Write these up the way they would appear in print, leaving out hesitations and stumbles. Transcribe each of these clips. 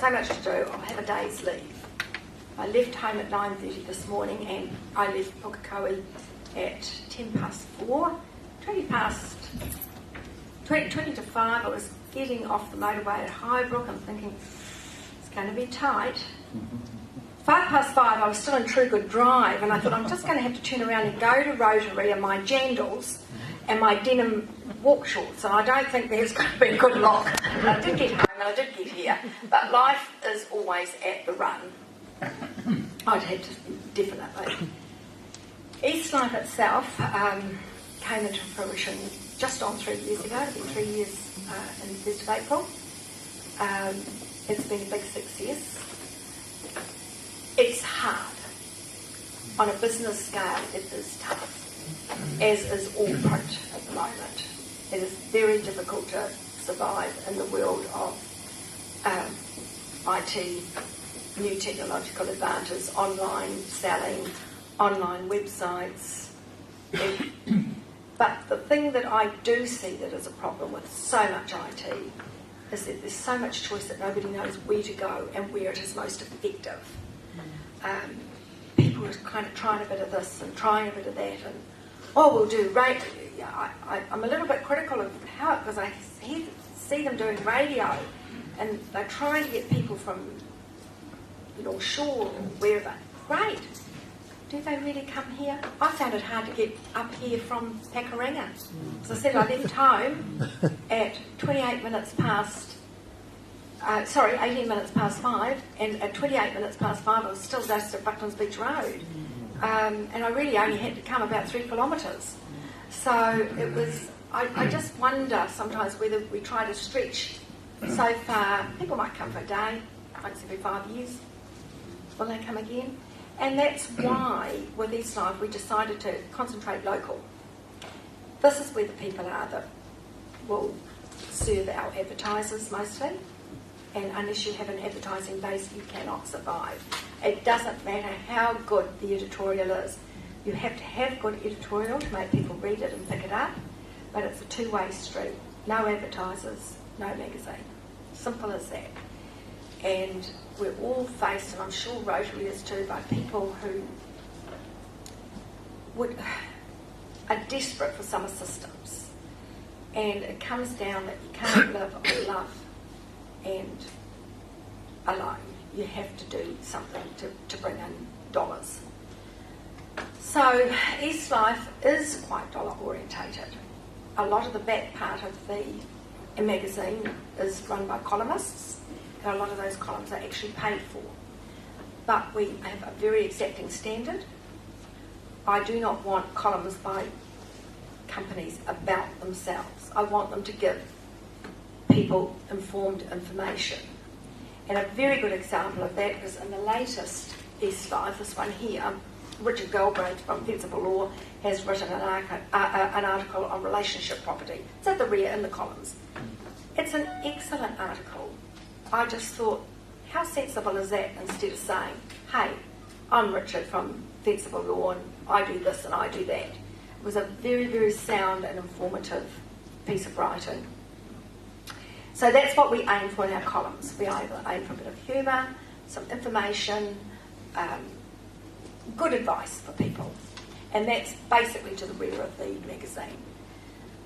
so much to do, I'll have a day's leave. I left home at 9:30 this morning and I left Pukekohe at 4:10, 20 to 5. I was getting off the motorway at Highbrook and thinking, it's going to be tight. 5:05, I was still in True Good Drive, and I thought, I'm just going to have to turn around and go to Rotary in my jandals and my denim walk shorts, and I don't think there's going to be good luck. I did get home and I did get here, but life is always at the run. I'd had to, definitely. Eastlife itself came into fruition just on 3 years ago. It'll be 3 years in the 1st of April. It's been a big success. It's hard. On a business scale, it is tough, as is all print at the moment. It is very difficult to survive in the world of IT, new technological advances, online selling, online websites. But the thing that I do see that is a problem with so much IT is that there's so much choice that nobody knows where to go and where it is most effective. People are kind of trying a bit of this and trying a bit of that, and we'll do radio. I'm a little bit critical of how, because I see them doing radio, and they're trying to get people from North Shore or wherever. Great. Do they really come here? I found it hard to get up here from Pakuranga. As I said, I left home at 18 minutes past 5, and at 28 minutes past 5 I was still just at Bucklands Beach Road. And I really only had to come about 3 kilometres. So it was, I just wonder sometimes whether we try to stretch so far. People might come for a day, once every 5 years. Will they come again? And that's why, with Eastlife, we decided to concentrate local. This is where the people are that will serve our advertisers mostly. And unless you have an advertising base, you cannot survive. It doesn't matter how good the editorial is. You have to have good editorial to make people read it and pick it up. But it's a two-way street. No advertisers, no magazine. Simple as that. And we're all faced, and I'm sure Rotary is too, by people who are desperate for some assistance. And it comes down that you can't live on love and alone. You have to do something to bring in dollars. So Eastlife is quite dollar orientated. A lot of the back part of the magazine is run by columnists. A lot of those columns are actually paid for. But we have a very exacting standard. I do not want columns by companies about themselves. I want them to give people informed information. And a very good example of that is in the latest Eastlife, this one here. Richard Galbraith from Sensible Law has written an article on relationship property. It's at the rear in the columns. It's an excellent article. I just thought, how sensible is that, instead of saying, hey, I'm Richard from Sensible Law and I do this and I do that. It was a very, very sound and informative piece of writing. So that's what we aim for in our columns. We either aim for a bit of humour, some information, good advice for people. And that's basically to the rear of the magazine.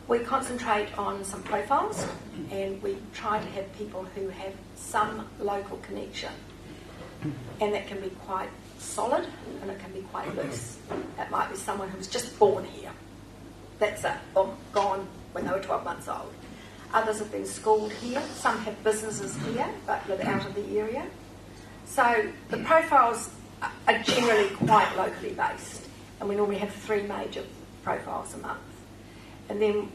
We concentrate on some profiles, and we try to have people who have some local connection. And that can be quite solid, and it can be quite loose. It might be someone who was just born here. That's it, boom, gone when they were 12 months old. Others have been schooled here. Some have businesses here, but live out of the area. So the profiles are generally quite locally based, and we normally have 3 major profiles a month. And then,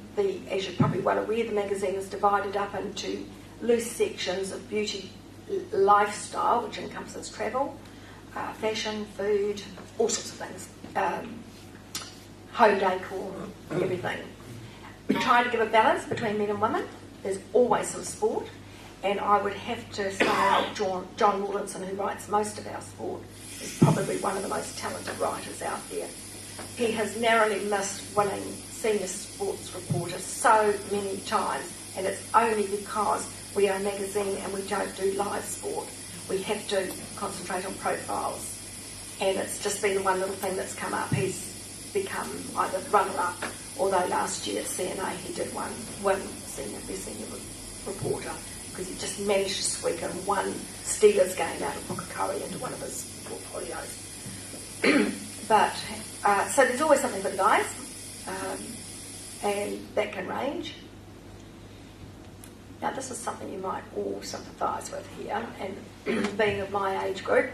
as you're probably well aware, the magazine is divided up into loose sections of beauty, lifestyle, which encompasses travel, fashion, food, all sorts of things, home decor, everything. We try to give a balance between men and women. There's always some sport, and I would have to say that John Rawlinson, who writes most of our sport, is probably one of the most talented writers out there. He has narrowly missed winning senior sports reporter so many times, and it's only because we are a magazine and we don't do live sport. We have to concentrate on profiles. And it's just been the one little thing that's come up. He's become either runner-up, although last year at CNA he did one senior reporter, because he just managed to squeak in one Steelers game out of Pukekohe into one of his portfolios. But, so there's always something for the guys, and that can range. Now this is something you might all sympathise with here, and being of my age group,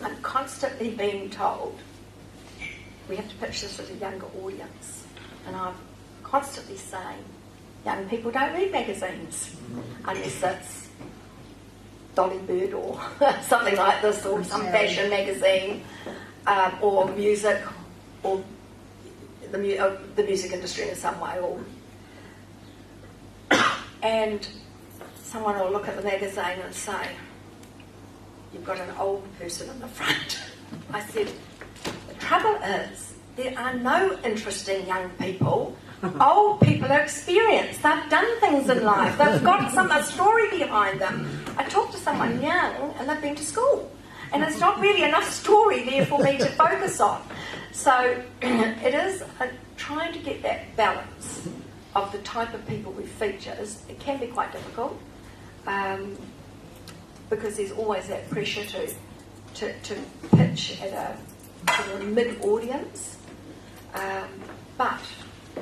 I'm constantly being told we have to pitch this at a younger audience, and I'm constantly saying young people don't read magazines unless it's Dolly Bird or something like this, or some fashion magazine, or music, or the music industry in some way. And someone will look at the magazine and say, "You've got an old person in the front." I said, "The trouble is, there are no interesting young people. Old people are experienced. They've done things in life. They've got a story behind them. I talked to someone young and they've been to school. And it's not really enough story there for me to focus on." So it is trying to get that balance of the type of people we feature. It can be quite difficult because there's always that pressure to pitch at a mid-audience. But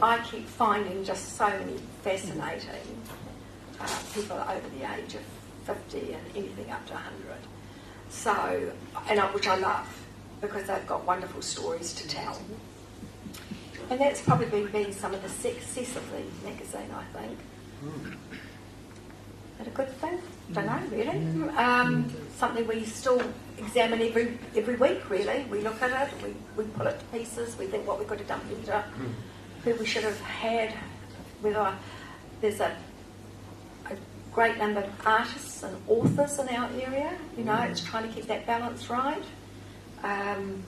I keep finding just so many fascinating people over the age of 50 and anything up to 100. So, which I love, because they've got wonderful stories to tell. And that's probably been some of the success of the magazine, I think. Is that a good thing? Don't know, really. Something we still examine every week, really. We look at it, we pull it to pieces, we think what we could have done better, who we should have had, whether there's a great number of artists and authors in our area. It's trying to keep that balance right. And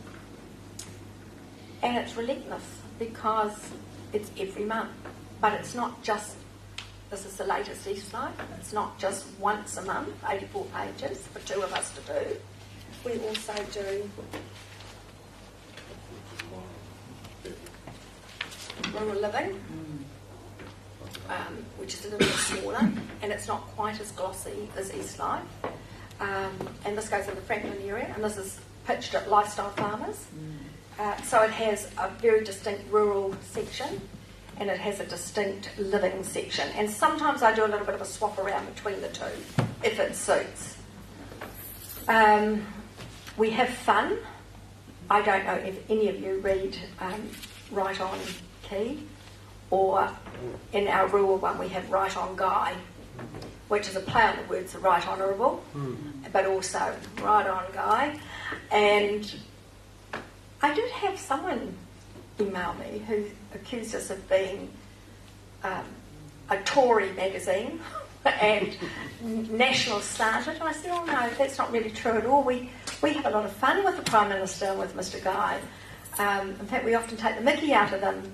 it's relentless because it's every month. But it's not just, this is the latest Eastlife, it's not just once a month, 84 pages for two of us to do. We also do Rural Living, which is a little bit smaller, and it's not quite as glossy as Eastlife. And this goes in the Franklin area, and this is pitched at lifestyle farmers. So it has a very distinct rural section, and it has a distinct living section. And sometimes I do a little bit of a swap around between the two, if it suits. We have fun. I don't know if any of you read Right On Key, or in our rural one we have Right On Guy, which is a play on the words of Right Honourable, but also Right On Guy. And I did have someone email me who accused us of being a Tory magazine and National started. And I said, "Oh no, that's not really true at all. We have a lot of fun with the Prime Minister and with Mr Guy. In fact, we often take the mickey out of them."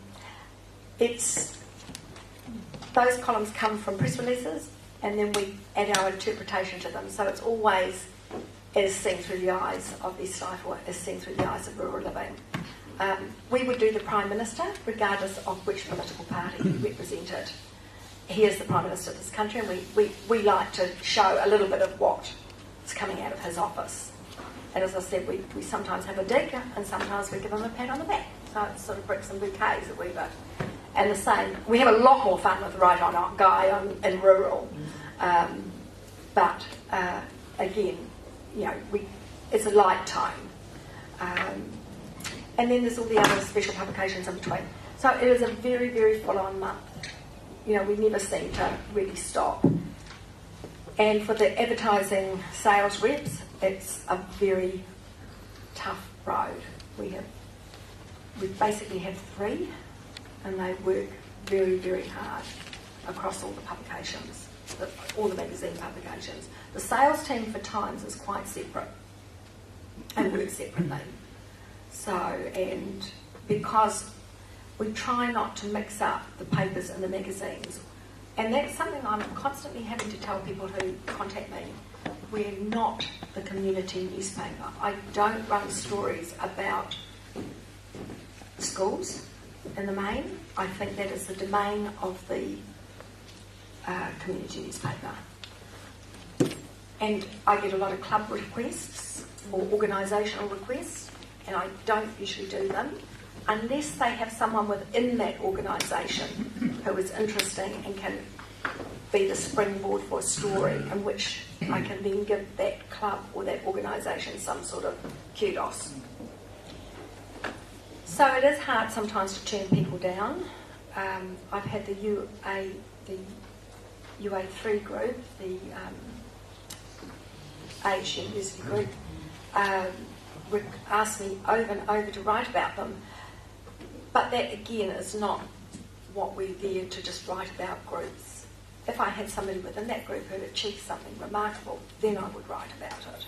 Those columns come from press releases, and then we add our interpretation to them. So it's always as seen through the eyes of Eastlife, or as seen through the eyes of rural living. We would do the Prime Minister, regardless of which political party he represented. He is the Prime Minister of this country, and we like to show a little bit of what is coming out of his office. And as I said, we sometimes have a dig, and sometimes we give him a pat on the back. So it's sort of bricks and bouquets a wee bit. And the same, we have a lot more fun with Right On Guy in rural. But again, it's a light tone. And then there's all the other special publications in between. So it is a very, very full-on month. We never seem to really stop. And for the advertising sales reps, it's a very tough road. We basically have 3, and they work very, very hard across all the publications, all the magazine publications. The sales team for Times is quite separate and works separately. So, and because we try not to mix up the papers and the magazines, And that's something I'm constantly having to tell people who contact me. We're not the community newspaper. I don't run stories about schools in the main. I think that is the domain of the community newspaper. And I get a lot of club requests or organisational requests, and I don't usually do them unless they have someone within that organisation who is interesting and can be the springboard for a story in which I can then give that club or that organisation some sort of kudos. So it is hard sometimes to turn people down. I've had the UA3 group, the Age University group, ask me over and over to write about them. But that again is not what we're there to just write about groups. If I had somebody within that group who had achieved something remarkable, then I would write about it.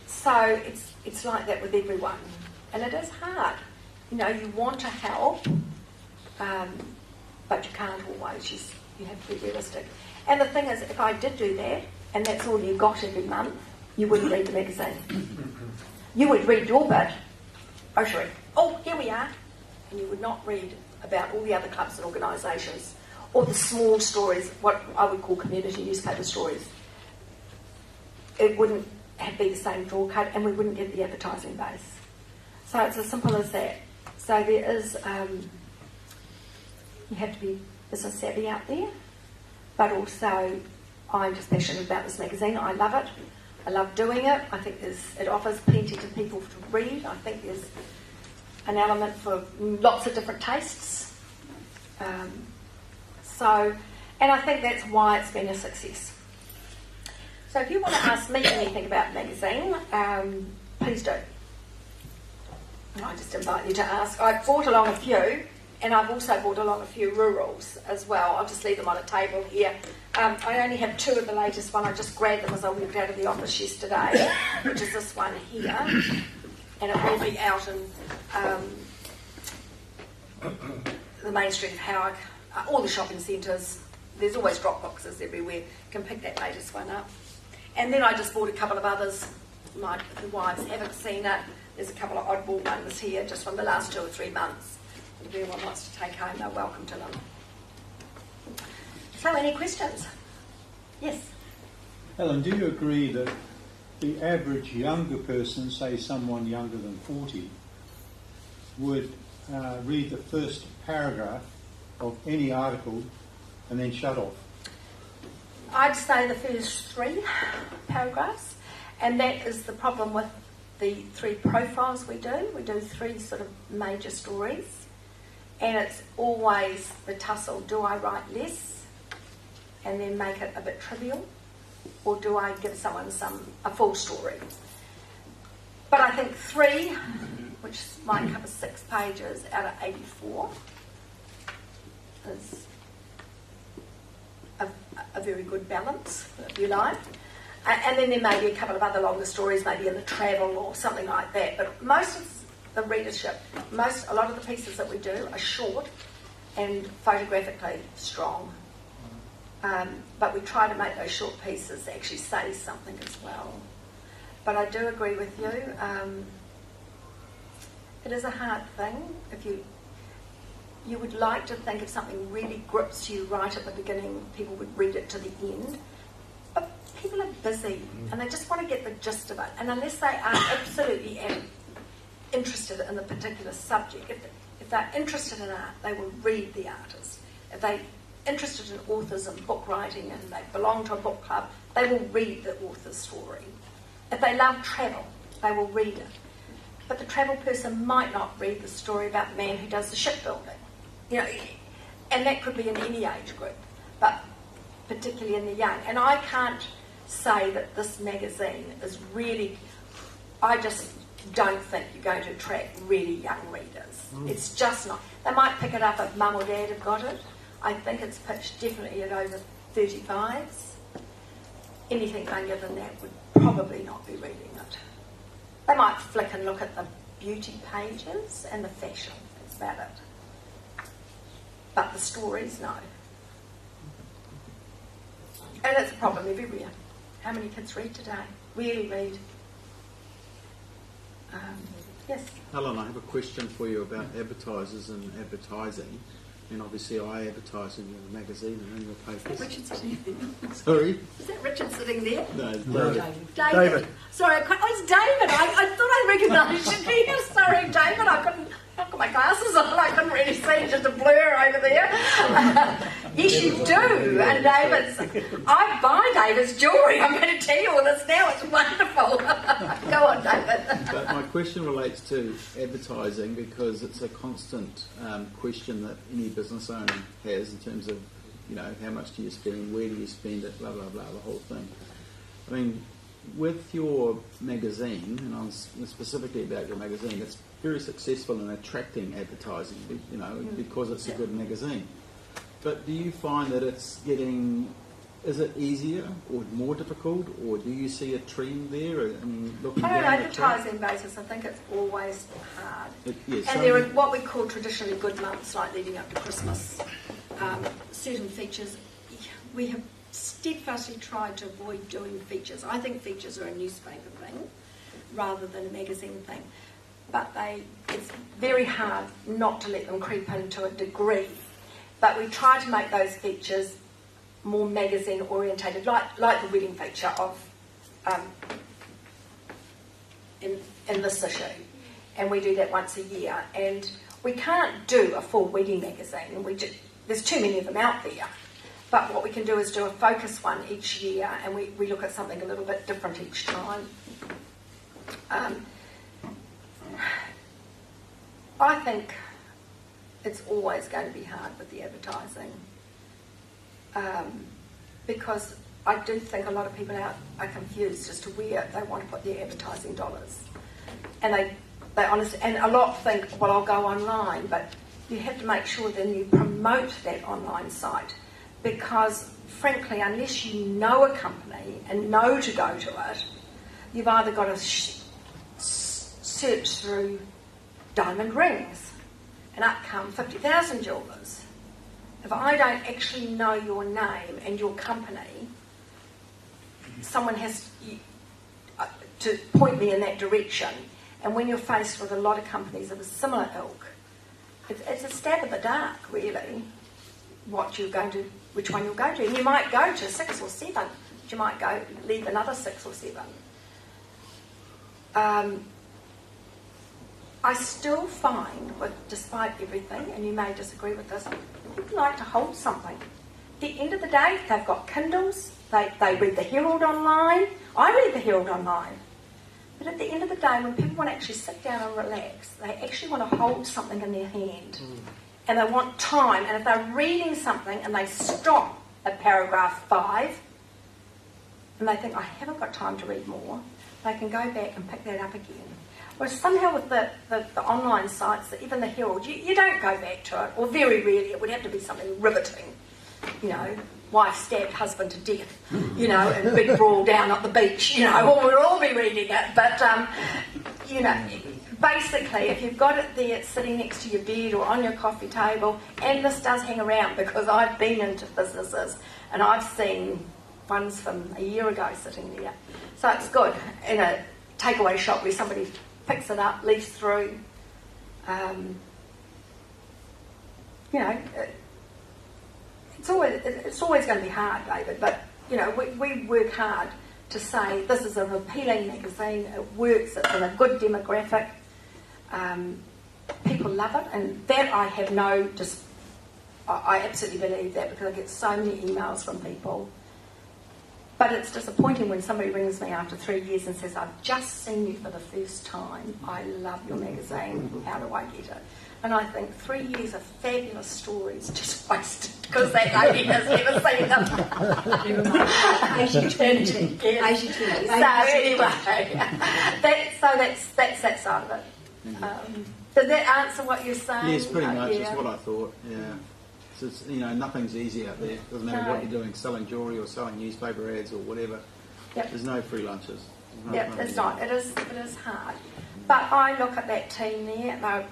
So it's like that with everyone. And it is hard. You know, you want to help, but you can't always. You have to be realistic. And the thing is, if I did do that, and that's all you got every month, you wouldn't read the magazine. You would read your bit. Oh, sorry. Oh, here we are. And you would not read about all the other clubs and organisations, or the small stories, what I would call community newspaper stories. It wouldn't be the same draw code, and we wouldn't get the advertising base. So it's as simple as that. So there is, you have to be business savvy out there, but also I'm just passionate about this magazine. I love it. I love doing it. I think it offers plenty to people to read. I think there's an element for lots of different tastes. And I think that's why it's been a success. So if you want to ask me anything about the magazine, please do. And I just invite you to ask. I've brought along a few, and I've also brought along a few rurals as well. I'll just leave them on a table here. I only have two of the latest one. I just grabbed them as I walked out of the office yesterday, which is this one here. And it will be out in the main street of Howick, all the shopping centres. There's always drop boxes everywhere. You can pick that latest one up. And then I just bought a couple of others. My wives haven't seen it. There's a couple of oddball ones here just from the last 2 or 3 months. If anyone wants to take home, they're welcome to them. So, any questions? Yes? Helen, do you agree that the average younger person, say someone younger than 40, would read the first paragraph of any article and then shut off? I'd say the first 3 paragraphs, and that is the problem with the 3 profiles we do. We do 3 sort of major stories, and it's always the tussle. Do I write less and then make it a bit trivial, or do I give someone a full story? But I think 3, which might cover 6 pages out of 84, is a very good balance, if you like. And then there may be a couple of other longer stories, maybe in the travel or something like that. But most of the readership, a lot of the pieces that we do are short and photographically strong. But we try to make those short pieces actually say something as well. But I do agree with you. It is a hard thing. If you would like to think if something really grips you right at the beginning, people would read it to the end. But people are busy and they just want to get the gist of it. And unless they are absolutely interested in the particular subject, if they're interested in art, they will read the artist. If they're interested in authors and book writing and they belong to a book club, they will read the author's story. If they love travel, they will read it. But the travel person might not read the story about the man who does the shipbuilding. You know, and that could be in any age group, but particularly in the young. And I can't say that this magazine is really, I just don't think you're going to attract really young readers. It's just not. They might pick it up if mum or dad have got it. I think it's pitched definitely at over 35s. Anything younger than that would probably not be reading it. They might flick and look at the beauty pages and the fashion. That's about it. But the stories, no. And it's a problem everywhere. How many kids read today? Really read. Yes. Helen, I have a question for you about advertisers and advertising. And obviously I advertise in your magazine and in your papers. Is that Richard sitting there? Sorry? Is that Richard sitting there? No, it's No. David. David. Sorry, it's David. I thought I recognised you. Sorry, David. I've got my glasses on. I couldn't really see, just a blur over there. Yes, you do. And I buy David's jewellery. I'm going to tell you all this now. It's wonderful. Go on, David. But my question relates to advertising because it's a constant question that any business owner has in terms of, you know, how much do you spend, where do you spend it, blah, blah, blah, the whole thing. I mean, with your magazine, and I'm specifically about your magazine, it's very successful in attracting advertising, you know, because it's a good magazine. But do you find that it's is it easier or more difficult, or do you see a trend there? I mean, looking On an down the track? advertising basis, I think it's always hard. Yes, And there are what we call traditionally good months, like leading up to Christmas. Certain features, we have steadfastly tried to avoid doing features. I think features are a newspaper thing rather than a magazine thing. But it's very hard not to let them creep in to a degree. But we try to make those features more magazine orientated, like the wedding feature of in this issue. And we do that once a year. And we can't do a full wedding magazine. There's too many of them out there. But what we can do is do a focus one each year, and we look at something a little bit different each time. I think it's always going to be hard with the advertising because I do think a lot of people are confused as to where they want to put their advertising dollars. And they honestly, and a lot think, well, I'll go online, but you have to make sure then you promote that online site because, frankly, unless you know a company and know to go to it, you've either got to search through diamond rings and up come 50,000 jewellers. If I don't actually know your name and your company, someone has to point me in that direction. And when you're faced with a lot of companies of a similar ilk, it's a stab in the dark, really, which one you'll go to. And you might go to 6 or 7, but you might leave another 6 or 7. I still find, despite everything, and you may disagree with this, people like to hold something. At the end of the day, they've got Kindles, they read the Herald online. I read the Herald online. But at the end of the day, when people want to actually sit down and relax, they actually want to hold something in their hand. And they want time. And if they're reading something and they stop at paragraph 5, and they think, I haven't got time to read more, they can go back and pick that up again. Whereas somehow with the online sites, even the Herald, you don't go back to it, or very rarely. It would have to be something riveting, you know, wife stabbed husband to death, you know, and a big brawl down at the beach, you know, or we'll all be reading it. But, you know, basically, if you've got it there sitting next to your bed or on your coffee table, and this does hang around because I've been into businesses and I've seen ones from a year ago sitting there. So it's good in a takeaway shop where somebody picks it up, leafs through. You know, it's always going to be hard, David, but, you know, we work hard to say this is an appealing magazine, it works, it's in a good demographic, people love it, and that I have I absolutely believe that because I get so many emails from people. But it's disappointing when somebody rings me after 3 years and says, I've just seen you for the first time, I love your magazine, how do I get it? And I think 3 years of fabulous stories just wasted because that lady has never seen them. Actually 20. Yeah. Actually 20. So anyway, that's that side of it. Does that answer what you're saying? Yes, pretty much. Yeah. That's what I thought. Yeah. So it's, you know, nothing's easy out there. Doesn't matter what you're doing, selling jewellery or selling newspaper ads or whatever. Yep. There's no free lunches. Yep, it's not. It is hard. But I look at that team there. They're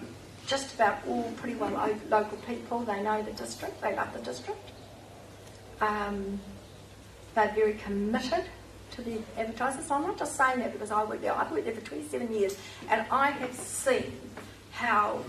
just about all pretty well local people. They know the district. They love the district. they're very committed to the advertisers. So I'm not just saying that because I work there. I've worked there for 27 years, and I have seen how